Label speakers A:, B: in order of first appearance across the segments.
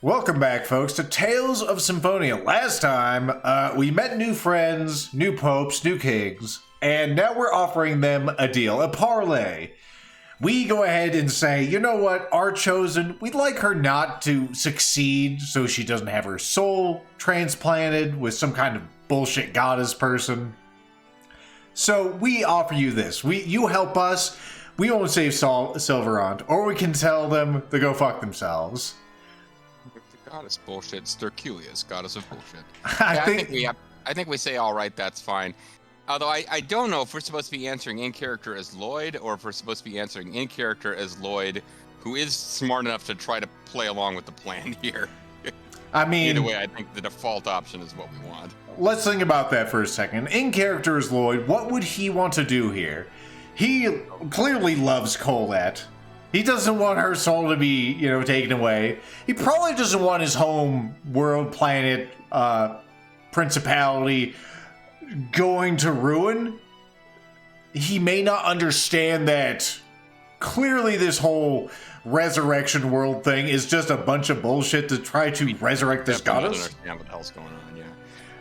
A: Welcome back, folks, to Tales of Symphonia. Last time, we met new friends, new popes, new kings, and now we're offering them a deal, a parlay. We go ahead and say, you know what, our chosen, we'd like her not to succeed so she doesn't have her soul transplanted with some kind of bullshit goddess person. So we offer you this. You help us, we won't save Silverant, or we can tell them to go fuck themselves.
B: Goddess bullshit. It's Sterculius, goddess of bullshit.
A: I
B: think we say all right. That's fine. Although I don't know if we're supposed to be answering in character as Lloyd or if we're supposed to be answering in character as Lloyd, who is smart enough to try to play along with the plan here.
A: I mean,
B: either way, I think the default option is what we want.
A: Let's think about that for a second. In character as Lloyd, what would he want to do here? He clearly loves Colette. He doesn't want her soul to be, taken away. He probably doesn't want his home world, planet, principality going to ruin. He may not understand that clearly this whole resurrection world thing is just a bunch of bullshit to try to resurrect this goddess.
B: Doesn't understand what the hell's going on, yeah.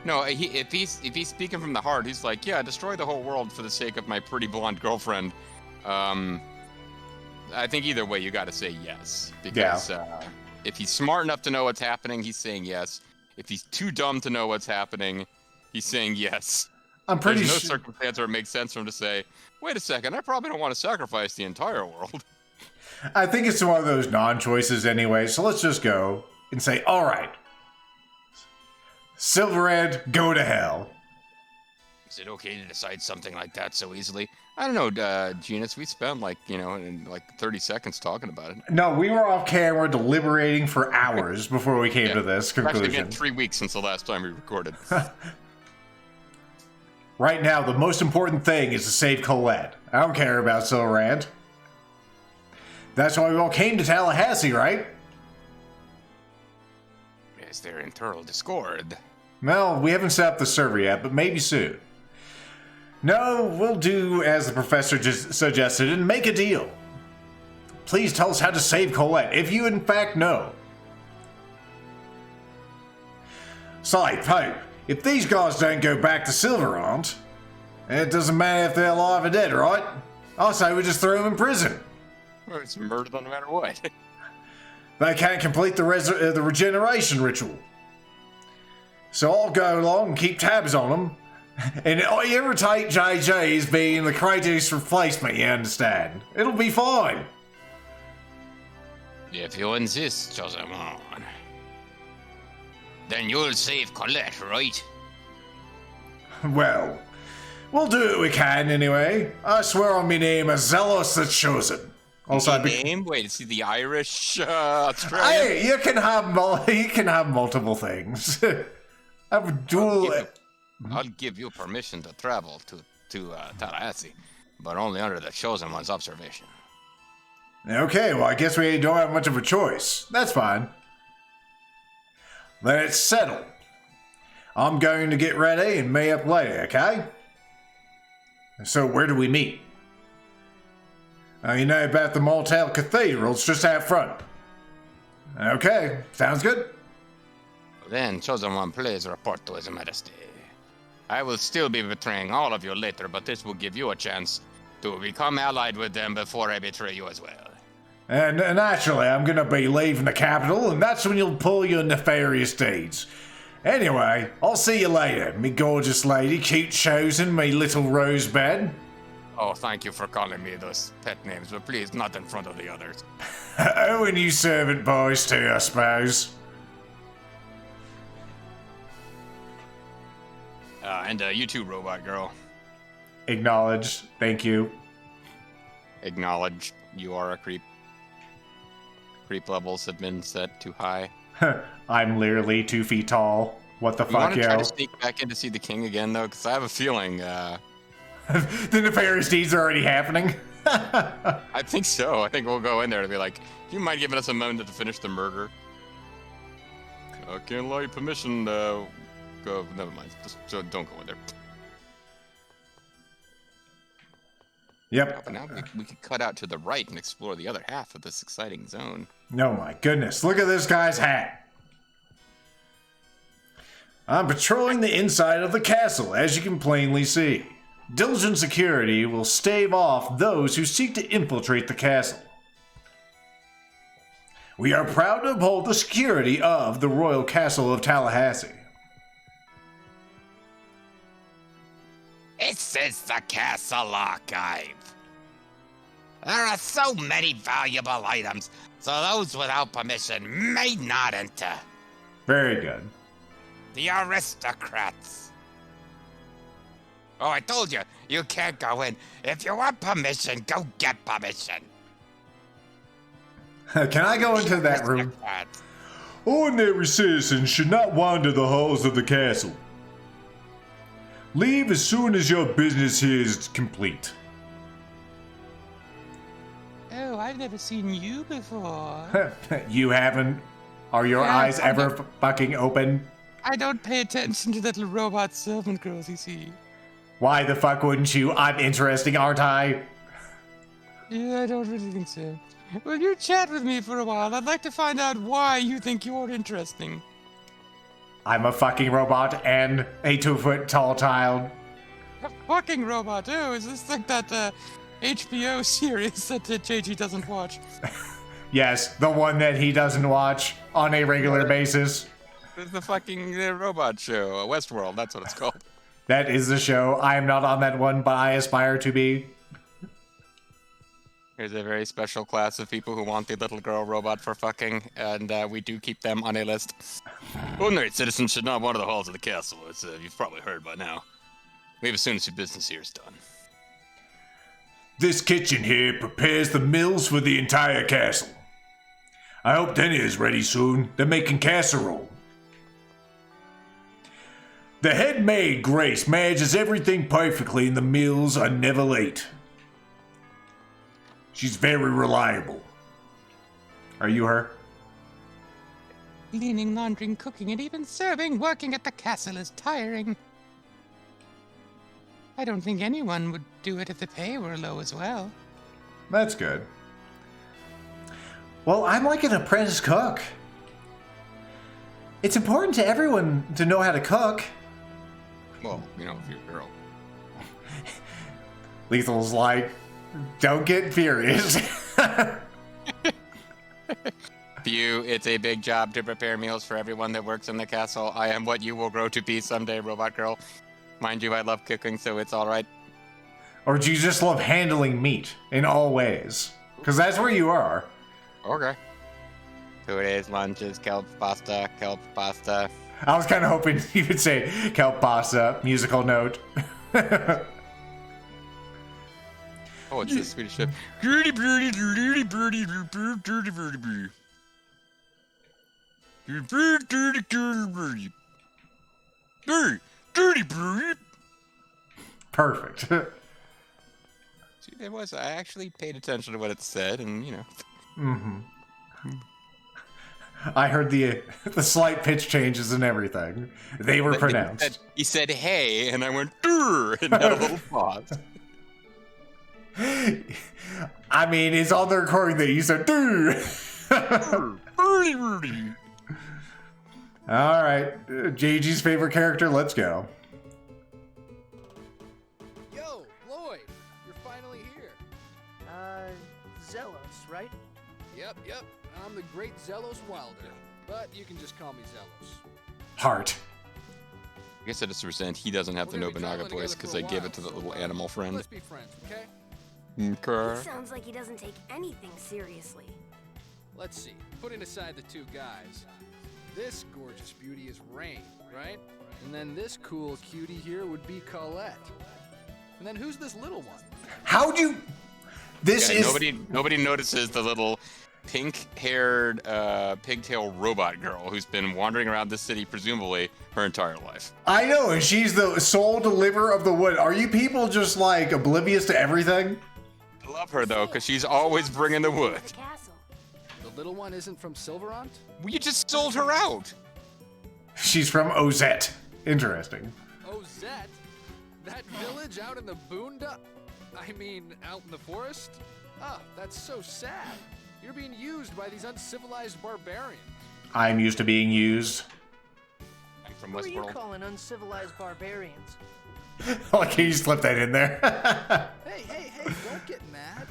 B: No, if he's speaking from the heart, he's like, yeah, destroy the whole world for the sake of my pretty blonde girlfriend. I think either way, you got to say yes. Because if he's smart enough to know what's happening, he's saying yes. If he's too dumb to know what's happening, he's saying yes.
A: I'm pretty
B: There's no
A: sure.
B: circumstance where it makes sense for him to say, wait a second, I probably don't want to sacrifice the entire world.
A: I think it's one of those non-choices anyway, so let's just go and say, all right. Silverhead, go to hell.
B: Is it okay to decide something like that so easily? I don't know, Genus. We spent 30 seconds talking about it.
A: No, we were off camera deliberating for hours before we came to this conclusion.
B: It's actually been 3 weeks since the last time we recorded.
A: Right now, the most important thing is to save Colette. I don't care about Silverand. That's why we all came to Tallahassee, right?
B: Is there internal discord?
A: Well, we haven't set up the server yet, but maybe soon. No, we'll do as the professor just suggested and make a deal. Please tell us how to save Colette, if you in fact know. Say, Pope, if these guys don't go back to Silverant, it doesn't matter if they're alive or dead, right? I say we just throw them in prison.
B: Well, it's murder no matter what.
A: They can't complete the regeneration ritual. So I'll go along and keep tabs on them. And irritate JJ as being the greatest replacement, you understand? It'll be fine.
B: If you insist, Josamon, then you'll save Colette, right?
A: Well, we'll do what we can anyway. I swear on me name, a zealous the chosen. Also,
B: name? Wait, is he the Irish Australian?
A: Hey, you can have multiple things. I would dual.
B: I'll give you permission to travel to Tallahassee, but only under the chosen one's observation.
A: Okay, well, I guess we don't have much of a choice. That's fine. Then it's settled. I'm going to get ready and meet up later, okay? So where do we meet? You know about the Motel Cathedral, it's just out front. Okay, sounds good.
B: Then chosen one, please report to His Majesty. I will still be betraying all of you later, but this will give you a chance to become allied with them before I betray you as well.
A: And naturally, I'm going to be leaving the capital, and that's when you'll pull your nefarious deeds. Anyway, I'll see you later, me gorgeous lady, cute chosen, me little rosebud.
B: Oh, thank you for calling me those pet names, but please, not in front of the others.
A: Oh, and you servant boys too, I suppose.
B: And you too, robot girl.
A: Acknowledged. Thank you.
B: Acknowledged. You are a creep. Creep levels have been set too high.
A: I'm literally 2 feet tall. What the fuck, yo?
B: You want to try to sneak back in to see the king again, though? Because I have a feeling,
A: the nefarious deeds are already happening?
B: I think so. I think we'll go in there and be like, do you mind giving us a moment to finish the murder? I can't allow you permission to go. Never mind. Just don't go in there.
A: Yep.
B: But now we could cut out to the right and explore the other half of this exciting zone.
A: Oh my goodness. Look at this guy's hat. I'm patrolling the inside of the castle, as you can plainly see. Diligent security will stave off those who seek to infiltrate the castle. We are proud to uphold the security of the Royal Castle of Tallahassee.
C: This is the castle archive. There are so many valuable items, so those without permission may not enter.
A: Very good.
C: The aristocrats. Oh, I told you, you can't go in. If you want permission, go get permission.
A: Can I go into that room?
C: Aristocrats.
A: Ordinary citizens should not wander the halls of the castle. Leave as soon as your business here is complete.
C: Oh, I've never seen you before.
A: You haven't? Are your
C: Yeah,
A: eyes ever fucking open?
C: I don't pay attention to that little robot servant girls you see.
A: Why the fuck wouldn't you? I'm interesting, aren't I?
C: Yeah, I don't really think so. Will you chat with me for a while? I'd like to find out why you think you're interesting.
A: I'm a fucking robot and a 2-foot tall child.
C: A fucking robot, oh, is this like that HBO series that JG doesn't watch?
A: Yes, the one that he doesn't watch on a regular basis.
B: It's the fucking robot show, Westworld. That's what it's called.
A: That is the show. I am not on that one, but I aspire to be.
B: There's a very special class of people who want the little girl robot for fucking, and we do keep them on a list. Ordinary citizens should not wander the halls of the castle. As you've probably heard by now. Leave as soon as your business here is done.
A: This kitchen here prepares the meals for the entire castle. I hope dinner is ready soon. They're making casserole. The head maid, Grace, manages everything perfectly and the meals are never late. She's very reliable. Are you her?
C: Cleaning, laundering, cooking, and even serving, working at the castle is tiring. I don't think anyone would do it if the pay were low as well.
A: That's good. Well, I'm like an apprentice cook. It's important to everyone to know how to cook.
B: Well, you know, if you're a girl.
A: Lethal's like, don't get furious.
B: It's a big job to prepare meals for everyone that works in the castle. I am what you will grow to be someday, robot girl. Mind you, I love cooking, so it's alright.
A: Or do you just love handling meat in all ways? Because that's where you are.
B: Okay. 2 days, lunches, kelp pasta, kelp pasta.
A: I was kind of hoping you would say kelp pasta, musical note.
B: Oh, it's the Swedish chef. Dirty birdie, dirty birdie, dirty birdie, dirty birdie. Dirty, dirty, dirty birdie. Dirty, dirty birdie.
A: Perfect.
B: See, there was. I actually paid attention to what it said, and you know.
A: Mm-hmm. I heard the slight pitch changes and everything. They were pronounced.
B: He said, "Hey," and I went, "Durr," and had a little pause.
A: I mean, it's on the recording that you said, "Durr."
B: Birdie, birdie.
A: All right, JG's favorite character. Let's go.
D: Yo, Lloyd, you're finally here.
E: Zealous, right?
D: Yep. I'm the great Zelos Wilder, but you can just call me Zelos.
A: Heart.
B: I guess I just resent he doesn't have the
D: We're gonna be
B: Nobunaga
D: traveling
B: voice
D: together
B: because
D: for a
B: I gave
D: while,
B: it to the
D: so,
B: little animal friend.
D: Let's be friends, okay?
B: Okay.
F: He sounds like he doesn't take anything seriously.
D: Let's see. Putting aside the two guys, this gorgeous beauty is Rain, right? And then this cool cutie here would be Colette. And then who's this little one?
A: How'd you? This
B: Yeah,
A: is
B: nobody notices the little pink-haired pigtail robot girl who's been wandering around this city presumably her entire life.
A: I know, and she's the sole deliverer of the wood. Are you people just like oblivious to everything?
B: I love her though because she's always bringing the wood.
F: The castle.
D: The little one isn't from Silverant?
B: Well, you just sold her out.
A: She's from Ozette. Interesting.
D: Ozette? That village out in the boondock? I mean, out in the forest? Oh, that's so sad. You're being used by these uncivilized barbarians.
A: I'm used to being used.
B: I'm from
E: Who are you
B: Westworld.
E: calling uncivilized barbarians?
A: Like, can you slip that in there?
D: Hey, don't get mad.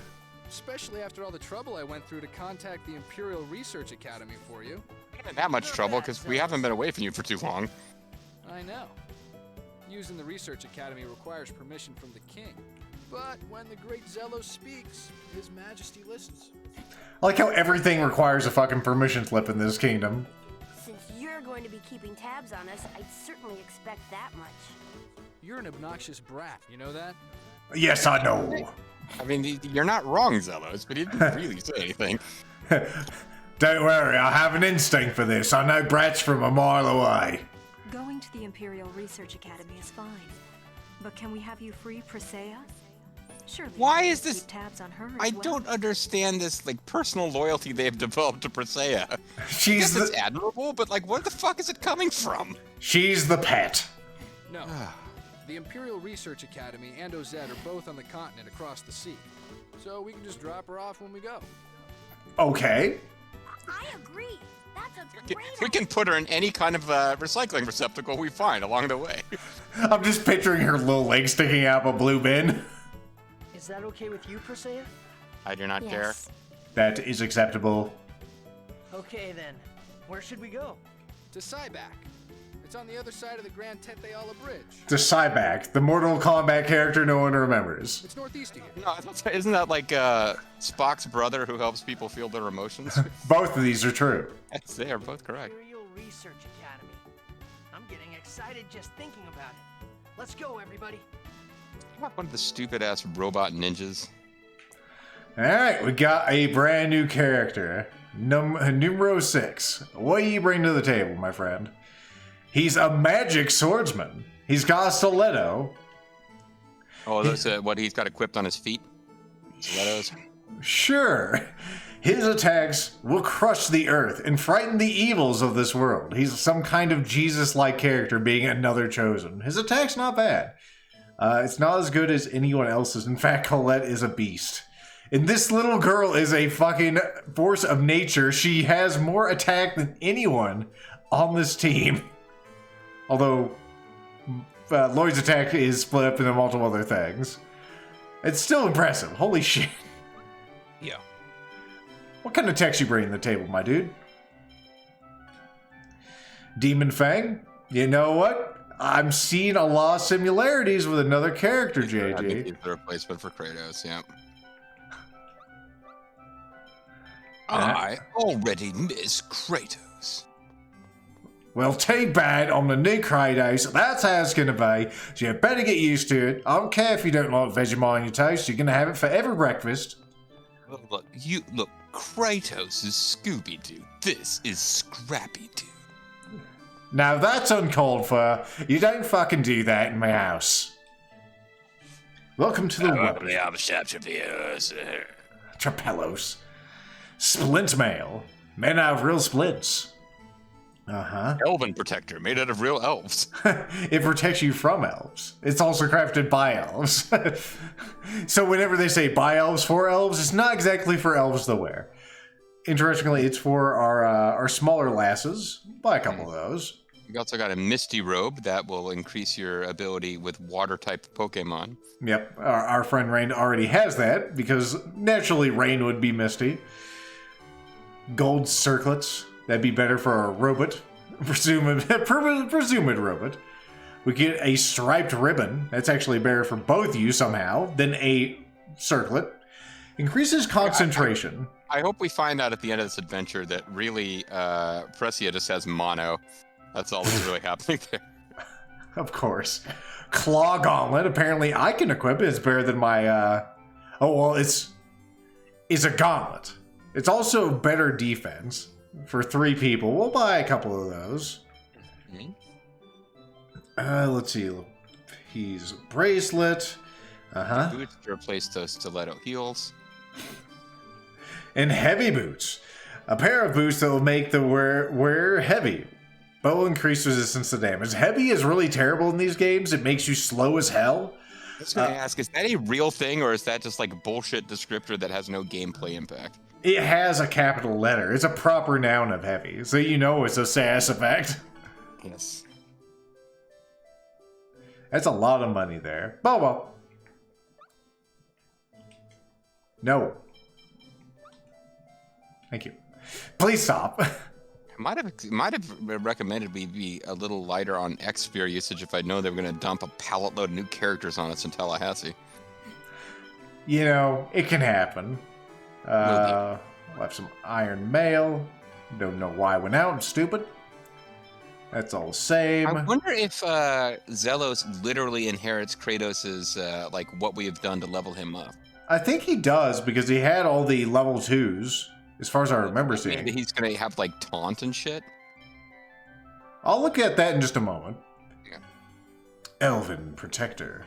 D: Especially after all the trouble I went through to contact the Imperial Research Academy for you.
B: Not in that much trouble, because we haven't been away from you for too long.
D: I know. Using the Research Academy requires permission from the king. But when the great Zelos speaks, His Majesty listens.
A: I like how everything requires a fucking permission slip in this kingdom.
F: Since you're going to be keeping tabs on us, I'd certainly expect that much.
D: You're an obnoxious brat, you know that?
A: Yes, I know.
B: I mean, you're not wrong, Zelos, but he didn't really say anything.
A: Don't worry, I have an instinct for this. I know brats from a mile away.
G: Going to the Imperial Research Academy is fine. But can we have you free Presea? Surely
B: Why
G: you
B: is
G: can
B: this-
G: keep tabs on her as
B: I
G: well.
B: don't understand this, like, personal loyalty they've developed to Presea. I
A: She's
B: guess it's
A: the
B: admirable, but, like, where the fuck is it coming from?
A: she's the pet.
D: No. The Imperial Research Academy and OZ are both on the continent across the sea. So we can just drop her off when we go.
A: Okay.
F: I agree. That's a great
B: We can put her in any kind of recycling receptacle we find along the way.
A: I'm just picturing her little legs sticking out of a blue bin.
E: Is that okay with you, Presea?
B: I do not care.
F: Yes.
A: That is acceptable.
E: Okay then. Where should we go?
D: To Cyback. It's on the other side of the Grand Teteala Bridge.
A: To Cyback, the Mortal Kombat character no one remembers.
D: It's northeast of here.
B: No, isn't that like Spock's brother who helps people feel their emotions?
A: Both of these are true.
B: Yes, they are both correct.
E: Imperial Research Academy. I'm getting excited just thinking about it. Let's go, everybody.
B: One of the stupid ass robot ninjas.
A: Alright, we got a brand new character. Numero 6. What do you bring to the table, my friend? He's a magic swordsman. He's got a stiletto.
B: Oh, that's what he's got equipped on his feet? Stilettos?
A: Sure. His attacks will crush the earth and frighten the evils of this world. He's some kind of Jesus-like character being another chosen. His attack's not bad. It's not as good as anyone else's. In fact, Colette is a beast. And this little girl is a fucking force of nature. She has more attack than anyone on this team. Although Lloyd's attack is split up into multiple other things. It's still impressive. Holy shit.
B: Yeah.
A: What kind of text you bring to the table, my dude? Demon Fang? You know what? I'm seeing a lot of similarities with another character,
B: I think
A: JG.
B: he's the replacement for Kratos, yeah.
A: I
B: already miss Kratos.
A: Well, too bad on the new Kratos. That's how it's gonna be. So you better get used to it. I don't care if you don't like Vegemite on your toast. You're gonna have it for every breakfast.
B: Look, Kratos is Scooby-Doo. This is Scrappy-Doo.
A: Now that's uncalled for. You don't fucking do that in my house. Welcome to the world. Trapellos. Splint mail. Made out of real splints. Uh-huh.
B: Elven protector made out of real elves.
A: It protects you from elves. It's also crafted by elves. So whenever they say by elves, for elves, it's not exactly for elves to wear. Interestingly, it's for our smaller lasses. Buy a couple of those.
B: You also got a Misty Robe that will increase your ability with water-type Pokemon.
A: Yep, our friend Rain already has that, because naturally Rain would be misty. Gold circlets, that'd be better for a robot. Presumed robot. We get a striped ribbon, that's actually better for both you somehow, than a circlet. Increases concentration.
B: I hope we find out at the end of this adventure that really Presea just has mono. That's all that's really happening there.
A: Of course. Claw Gauntlet, apparently I can equip it. It's better than my, oh, well, it's a gauntlet. It's also better defense for 3 people. We'll buy a couple of those. Let's see. He's bracelet. Uh-huh.
B: Boots to replace those stiletto heels.
A: And heavy boots. A pair of boots that will make the wear heavy. But will increase resistance to damage. Heavy is really terrible in these games. It makes you slow as hell.
B: I was going to ask, is that a real thing, or is that just like a bullshit descriptor that has no gameplay impact?
A: It has a capital letter. It's a proper noun of heavy. So you know it's a sass effect.
B: Yes.
A: That's a lot of money there. Oh, well. No. Thank you. Please stop.
B: Might have recommended we be a little lighter on X-Sphere usage if I know they were going to dump a pallet load of new characters on us in Tallahassee.
A: You know, it can happen. We'll have some Iron Mail. Don't know why I went out. I'm stupid. That's all the same.
B: I wonder if Zelos literally inherits Kratos' like what we have done to level him up.
A: I think he does because he had all the level 2s, as far as I remember seeing.
B: Maybe he's going to have like taunt and shit.
A: I'll look at that in just a moment.
B: Yeah.
A: Elven Protector.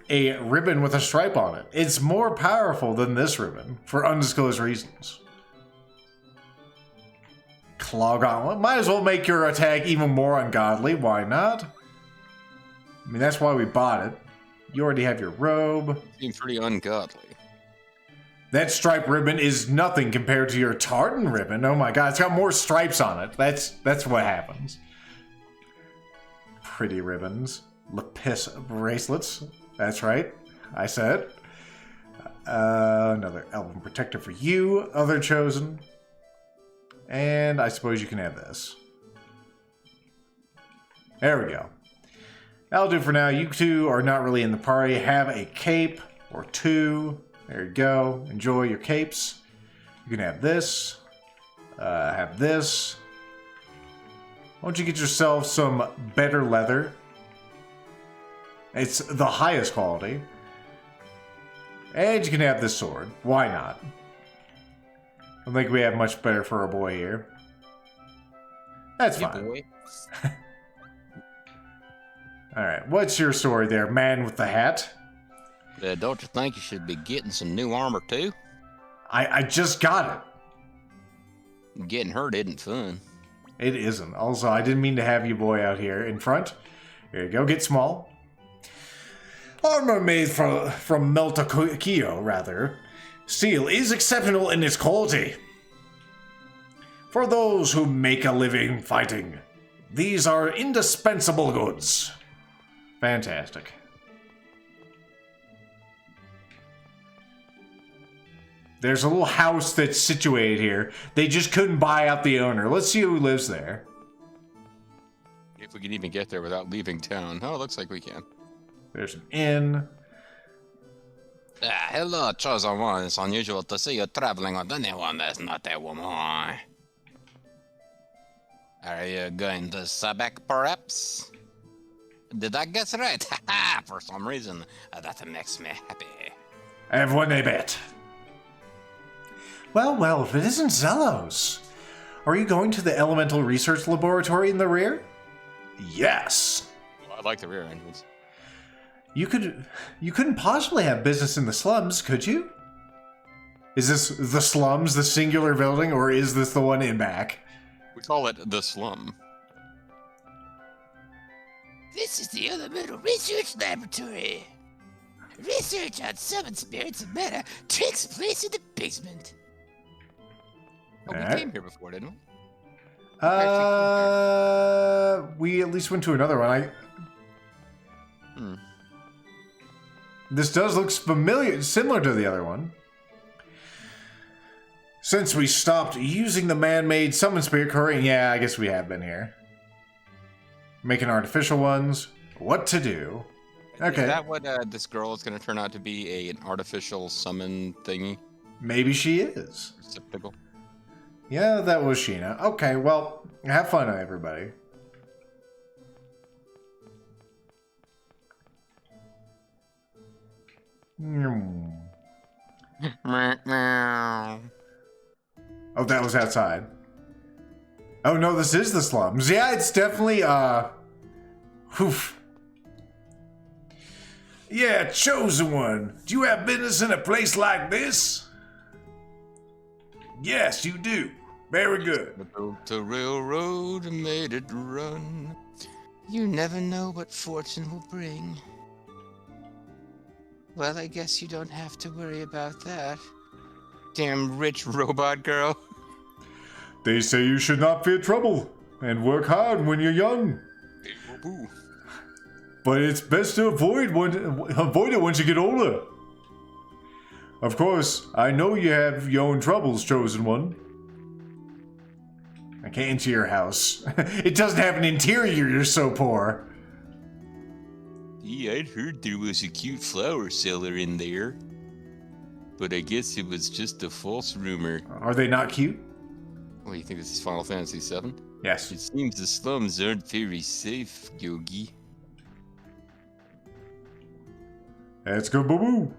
A: A ribbon with a stripe on it. It's more powerful than this ribbon, for undisclosed reasons. Claw Gauntlet. Might as well make your attack even more ungodly. Why not? I mean, that's why we bought it. You already have your robe.
B: Seems pretty ungodly.
A: That stripe ribbon is nothing compared to your tartan ribbon. Oh my god, it's got more stripes on it. That's what happens. Pretty ribbons. Lapis bracelets. That's right. I said. Another Elven Protector for you, other chosen. And I suppose you can have this. There we go. That'll do for now. You two are not really in the party. Have a cape or two. There you go. Enjoy your capes. You can have this. Have this. Why don't you get yourself some better leather? It's the highest quality. And you can have this sword. Why not? I don't think we have much better for our boy here. That's fine.
B: Boy.
A: Alright, what's your story there, man with the hat?
C: Don't you think you should be getting some new armor too?
A: I just got
C: Getting hurt isn't fun.
A: it. It isn't. Also, I didn't mean to have you boy out here in front. Here you go, get small. Armor made from Meltakio, rather. Steel is exceptional in its quality. For those who make a living fighting, these are indispensable goods. Fantastic. There's a little house that's situated here. They just couldn't buy out the owner. Let's see who lives there.
B: If we can even get there without leaving town. Oh, it looks like we can.
A: There's an inn.
C: Hello, chosen one. It's unusual to see you traveling with anyone that's not a woman. Are you going to Sabek, perhaps? Did I guess right? For some reason, that makes me happy.
A: Have one a bet. Well, if it isn't Zelos. Are you going to the Elemental Research Laboratory in the rear? Yes.
B: Well, I like the rear entrance.
A: You couldn't possibly have business in the slums, could you? Is this the slums, the singular building, or is this the one in back?
B: We call it the slum.
C: This is the Elemental Research Laboratory. Research on summoned spirits and matter takes place in the basement.
B: Oh, we
A: Alright.
B: came here before, didn't we?
A: We at least went to another one. This does look familiar, similar to the other one. Since we stopped using the man-made summon spirit current, yeah, I guess we have been here. Making artificial ones. What to do? Okay.
B: Is that what this girl is going to turn out to be? An artificial summon thingy?
A: Maybe she is.
B: Receptacle?
A: Yeah, that was Sheena. Okay, well, have fun, everybody. Oh, that was outside. Oh no, this is the slums. Yeah, it's definitely, oof. Yeah, chosen one. Do you have business in a place like this? Yes, you do. Very good.
B: The railroad made it run.
C: You never know what fortune will bring. Well, I guess you don't have to worry about that.
B: Damn rich robot girl.
A: They say you should not fear trouble and work hard when you're young. but it's best to avoid it once you get older. Of course, I know you have your own troubles, Chosen One. I can't enter your house. It doesn't have an interior, you're so poor.
B: Yeah, I'd heard there was a cute flower seller in there. But I guess it was just a false rumor.
A: Are they not cute?
B: What, you think this is Final Fantasy VII?
A: Yes.
B: It seems the slums aren't very safe, Yogi.
A: Let's go, boo-boo.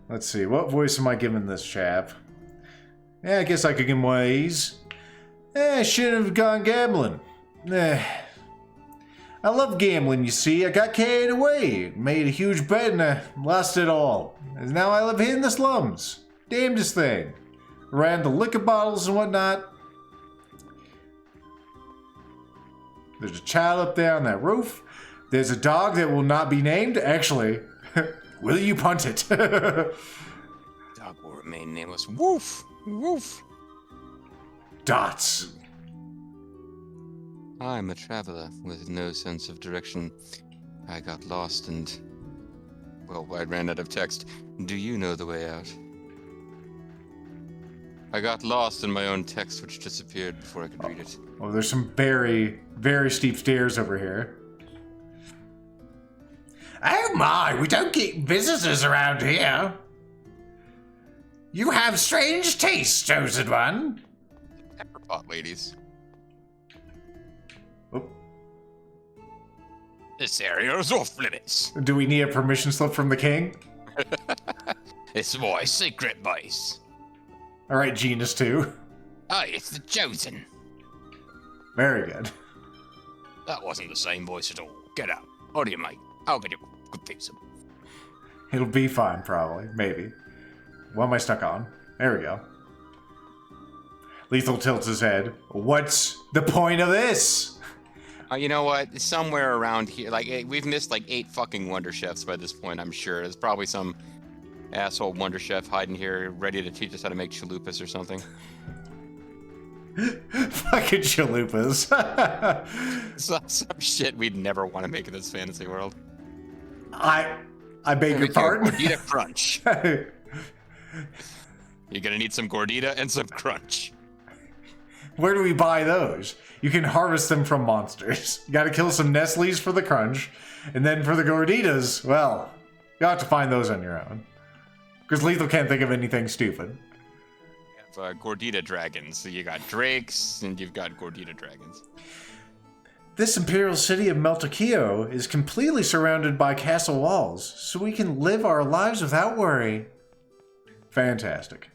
A: Let's see, what voice am I giving this chap? Yeah, I guess I could give him one of these. I shouldn't have gone gambling. I love gambling, you see. I got carried away, made a huge bet, and I lost it all. And now I live here in the slums. Damnedest thing. Ran the liquor bottles and whatnot. There's a child up there on that roof. There's a dog that will not be named. Actually, will you punt it?
B: Dog will remain nameless. Woof! Woof!
A: Dots.
B: I'm a traveler with no sense of direction. I got lost and... well, I ran out of text. Do you know the way out? I got lost in my own text, which disappeared before I could read it.
A: Oh, there's some very, very steep stairs over here. Oh my, we don't keep visitors around here. You have strange taste, Chosen One.
B: Pepperpot ladies.
A: Oh.
C: This area is off limits.
A: Do we need a permission slip from the king?
C: It's my secret base.
A: All right, Genus too.
C: Oh, it's the Chosen.
A: Very good.
C: That wasn't the same voice at all. Get out. How do you, mate? I'll get you good pizza.
A: It'll be fine, probably. Maybe. What am I stuck on? There we go. Lethal tilts his head. What's the point of this?
B: You know what? Somewhere around here, like, we've missed like 8 fucking Wonder Chefs by this point, I'm sure. There's probably some asshole Wonder Chef hiding here, ready to teach us how to make chalupas or something.
A: Fucking chalupas.
B: Some shit we'd never want to make in this fantasy world.
A: I beg your pardon?
B: Gordita crunch. You're gonna need some gordita and some crunch.
A: Where do we buy those? You can harvest them from monsters. You gotta kill some Nestles for the crunch. And then for the gorditas, well, you'll have to find those on your own. Because Lethal can't think of anything stupid.
B: You have gordita dragons. So you got drakes, and you've got gordita dragons.
A: This imperial city of Meltokio is completely surrounded by castle walls, so we can live our lives without worry. Fantastic.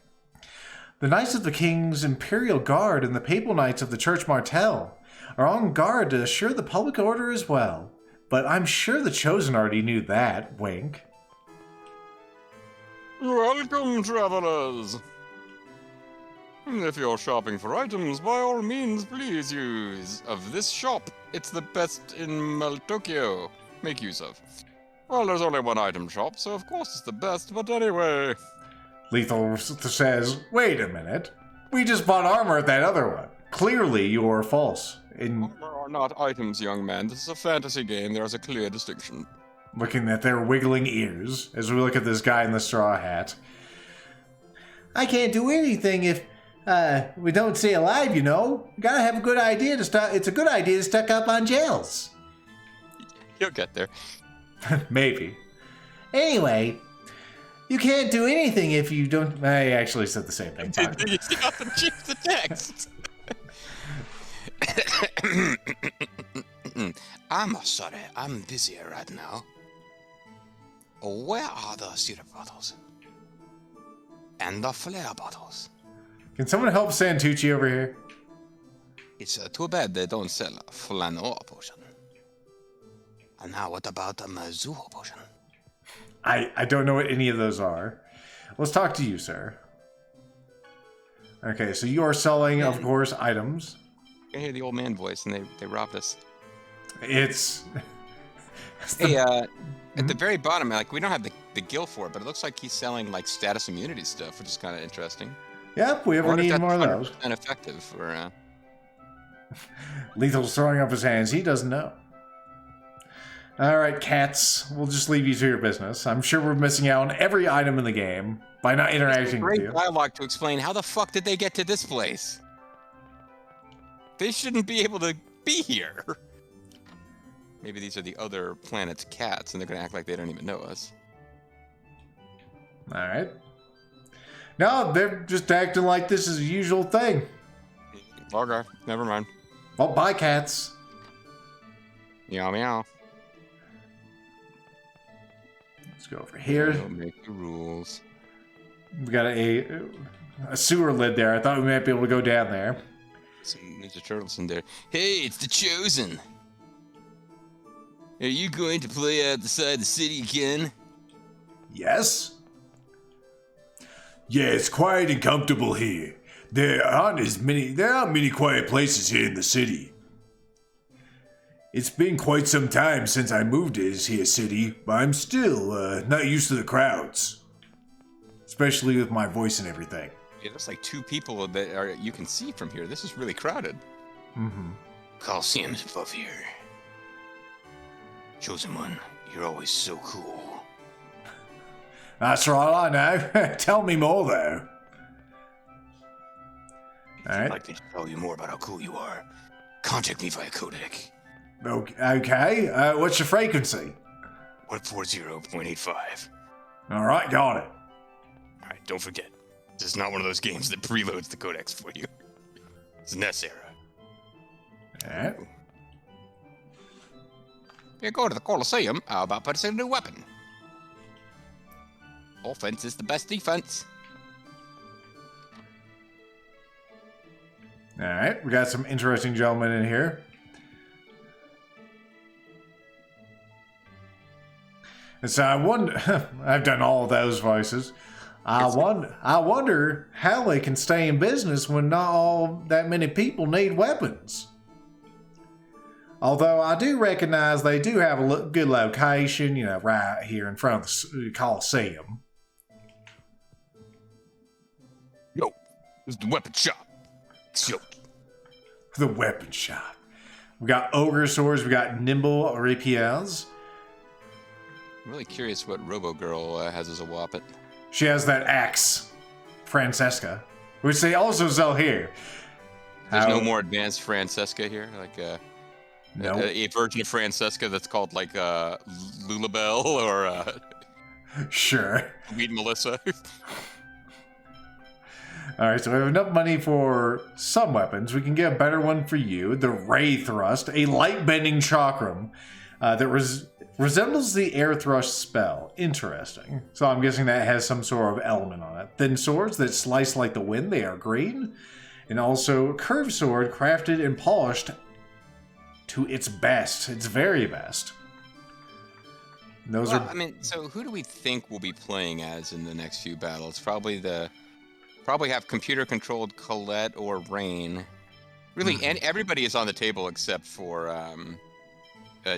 A: The Knights of the King's Imperial Guard and the Papal Knights of the Church Martel are on guard to assure the public order as well. But I'm sure the Chosen already knew that, wink.
B: Welcome, travelers! If you're shopping for items, by all means, please use of this shop. It's the best in Meltokio. Make use of. Well, there's only one item shop, so of course it's the best, but anyway...
A: Lethal says, wait a minute. We just bought armor at that other one. Clearly you're false.
B: Armor are not items, young man. This is a fantasy game. There is a clear distinction.
A: Looking at their wiggling ears as we look at this guy in the straw hat. I can't do anything if we don't stay alive, you know. You gotta have a good idea to start. It's a good idea to stock up on gels.
B: You'll get there.
A: Maybe. Anyway, you can't do anything if you don't. I actually said the same thing.
B: You got to change the text.
C: I'm sorry, I'm busy right now. Where are the syrup bottles? And the flare bottles?
A: Can someone help Santucci over here?
C: It's too bad they don't sell a flannel potion. And now what about a Mizuho potion?
A: I don't know what any of those are. Let's talk to you, sir. Okay, so you are selling, of course, items.
B: I hear the old man voice, and they robbed us.
A: It's...
B: Hey, at the very bottom, like, we don't have the guild for it, but it looks like he's selling, like, status immunity stuff, which is kind of interesting.
A: Yep, we ever need more of those.
B: And effective for,
A: Lethal's throwing up his hands. He doesn't know. Alright, cats. We'll just leave you to your business. I'm sure we're missing out on every item in the game by not interacting with
B: Great
A: you.
B: dialogue to explain how the fuck did they get to this place? They shouldn't be able to be here. Maybe these are the other planet's cats, and they're gonna act like they don't even know us.
A: Alright. No, they're just acting like this is a usual thing.
B: Okay, never mind.
A: Well, bye, cats.
B: Meow meow.
A: Let's go over here.
B: Don't make the rules.
A: We got a sewer lid there. I thought we might be able to go down there.
B: Some Ninja Turtles in there. Hey, it's the Chosen. Are you going to play outside the city again?
A: Yes? Yeah, it's quiet and comfortable here. There aren't many quiet places here in the city. It's been quite some time since I moved to this here city, but I'm still not used to the crowds. Especially with my voice and everything.
B: Yeah, there's like 2 people that you can see from here. This is really crowded.
A: Mm-hmm.
C: Coliseum's above here. Chosen One, you're always so cool.
A: That's right, I know. Tell me more, though. Alright.
C: I'd like me to tell you more about how cool you are. Contact me via codec.
A: Okay, what's your frequency?
C: 140.85.
A: Alright, got it.
C: Alright, don't forget. This is not one of those games that preloads the codecs for you. It's NES era.
A: Alright.
B: You go to the Coliseum, how about purchasing a new weapon? Offense is the best defense.
A: Alright, we got some interesting gentlemen in here. And so I wonder, I've done all of those voices. I wonder how they can stay in business when not all that many people need weapons. Although I do recognize they do have a good location, you know, right here in front of the Coliseum.
C: Yo, this is the weapon shop. Yo.
A: The weapon shop. We got ogre swords, we got nimble rapiers.
B: I'm really curious what Robo Girl has as a weapon.
A: She has that axe, Francesca, which they also sell here.
B: There's no more advanced Francesca here, like
A: no.
B: a version of Francesca that's called like Lulabelle or
A: Sure.
B: Weed Melissa.
A: Alright, so we have enough money for some weapons. We can get a better one for you. The Ray Thrust, a light-bending chakram that resembles the air thrust spell. Interesting. So I'm guessing that has some sort of element on it. Thin swords that slice like the wind, they are green. And also curved sword crafted and polished to its best, its very best. And those are...
B: I mean, so who do we think we'll be playing as in the next few battles? Probably have computer-controlled Colette or Rain. Really, and everybody is on the table except for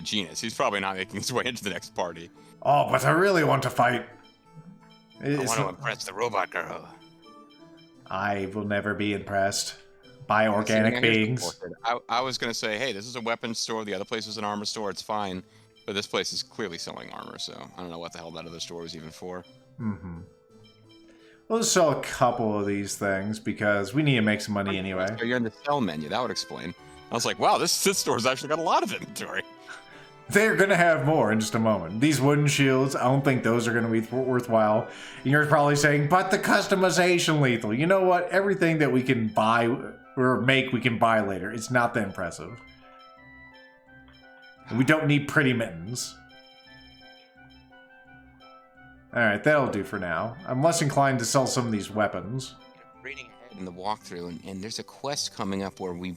B: Genus. He's probably not making his way into the next party.
A: Oh, but I really want to fight.
C: I want to impress the robot girl.
A: I will never be impressed by organic beings.
B: I was going to say, hey, this is a weapons store. The other place is an armor store. It's fine. But this place is clearly selling armor, so I don't know what the hell that other store was even for.
A: Mm-hmm. We'll just sell a couple of these things because we need to make some money anyway.
B: So you're in the sell menu. That would explain. I was like, wow, this store's actually got a lot of inventory.
A: They're going to have more in just a moment. These wooden shields, I don't think those are going to be worthwhile. And you're probably saying, but the customization lethal. You know what? Everything that we can buy or make, we can buy later. It's not that impressive. We don't need pretty mittens. Alright, that'll do for now. I'm less inclined to sell some of these weapons.
B: Reading ahead in the walkthrough, and there's a quest coming up where we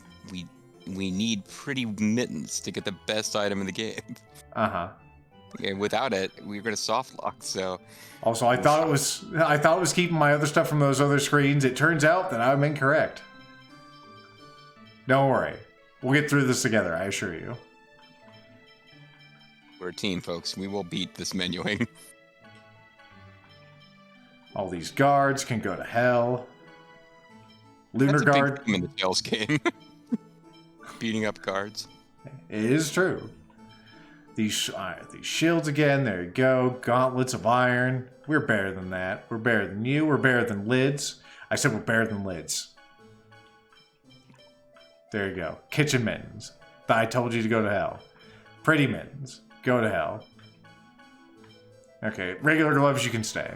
B: need pretty mittens to get the best item in the game.
A: Uh-huh.
B: And without it, we're gonna soft lock, so...
A: Also, I thought it was keeping my other stuff from those other screens. It turns out that I'm incorrect. Don't worry. We'll get through this together, I assure you.
B: We're a team, folks. We will beat this menuing.
A: All these guards can go to hell. Lunar
B: That's a
A: Guard.
B: big theme in the Tails game. Beating up guards.
A: It is true. These shields again. There you go. Gauntlets of iron. We're better than that. We're better than you. We're better than lids. I said we're better than lids. There you go. Kitchen mittens. I told you to go to hell. Pretty mittens. Go to hell. Okay, regular gloves you can stay.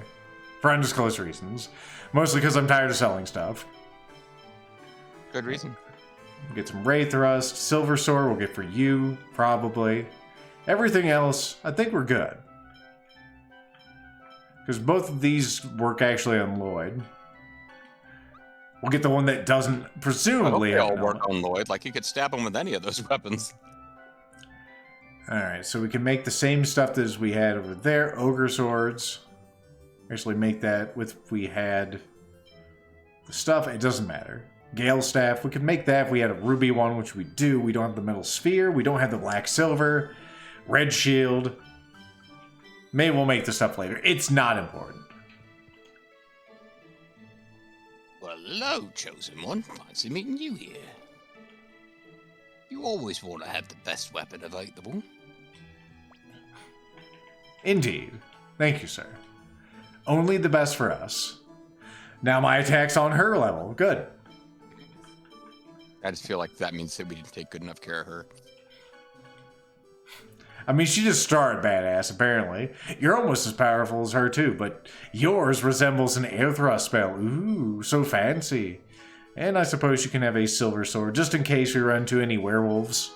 A: For undisclosed reasons. Mostly because I'm tired of selling stuff.
B: Good reason.
A: Get some ray thrust. Silver sword we'll get for you, probably. Everything else, I think we're good. Because both of these work actually on Lloyd. We'll get the one that doesn't presumably
B: I hope they all work on Lloyd. Like, you could stab him with any of those weapons.
A: Alright, so we can make the same stuff as we had over there. Ogre swords. Actually make that with if we had the stuff. It doesn't matter. Gale staff. We could make that if we had a ruby one, which we do. We don't have the metal sphere. We don't have the black silver. Red shield. Maybe we'll make the stuff later. It's not important.
C: Well, hello, chosen one. Fancy meeting you here. You always want to have the best weapon available.
A: Indeed. Thank you, sir. Only the best for us. Now my attack's on her level. Good.
B: I just feel like that means that we didn't take good enough care of her.
A: I mean, she just started badass, apparently. You're almost as powerful as her, too, but yours resembles an air thrust spell. Ooh, so fancy. And I suppose you can have a silver sword, just in case we run into any werewolves.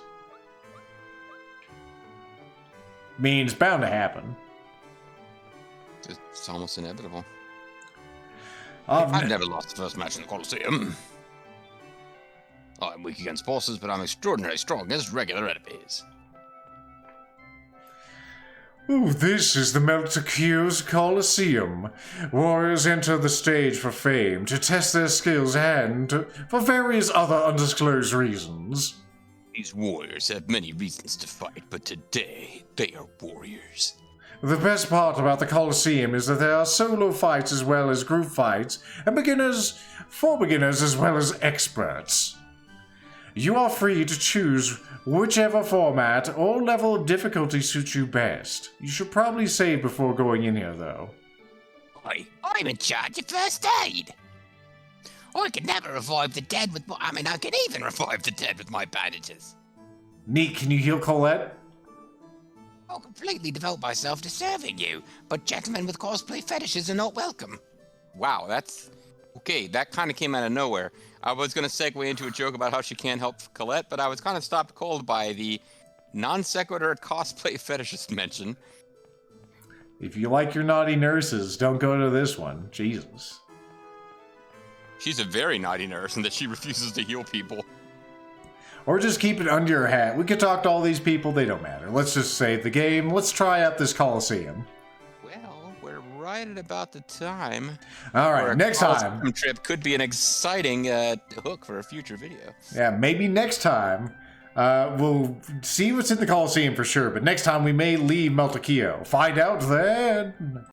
A: Means bound to happen.
B: It's almost inevitable.
C: I've never lost the first match in the Colosseum. I'm weak against bosses, but I'm extraordinarily strong against regular enemies.
A: Ooh, this is the Melticio's Colosseum. Warriors enter the stage for fame, to test their skills and for various other undisclosed reasons.
C: These warriors have many reasons to fight, but today, they are warriors.
A: The best part about the Colosseum is that there are solo fights as well as group fights, and for beginners as well as experts. You are free to choose whichever format or level of difficulty suits you best. You should probably save before going in here, though.
C: I'm in charge of first aid. I can never revive the dead with I can even revive the dead with my bandages.
A: Neat, can you heal Colette?
C: I'll completely devote myself to serving you, but gentlemen with cosplay fetishes are not welcome.
B: Wow, that's... Okay, that kind of came out of nowhere. I was going to segue into a joke about how she can't help Colette, but I was kind of stopped cold by the non sequitur cosplay fetishist mention.
A: If you like your naughty nurses, don't go to this one. Jesus.
B: She's a very naughty nurse in that she refuses to heal people.
A: Or just keep it under your hat. We could talk to all these people, they don't matter. Let's just save the game. Let's try out this Colosseum.
B: Well, we're right at about the time.
A: All right, next time.
B: Trip could be an exciting hook for a future video.
A: Yeah, maybe next time. We'll see what's in the Colosseum for sure, but next time we may leave Melticcio. Find out then.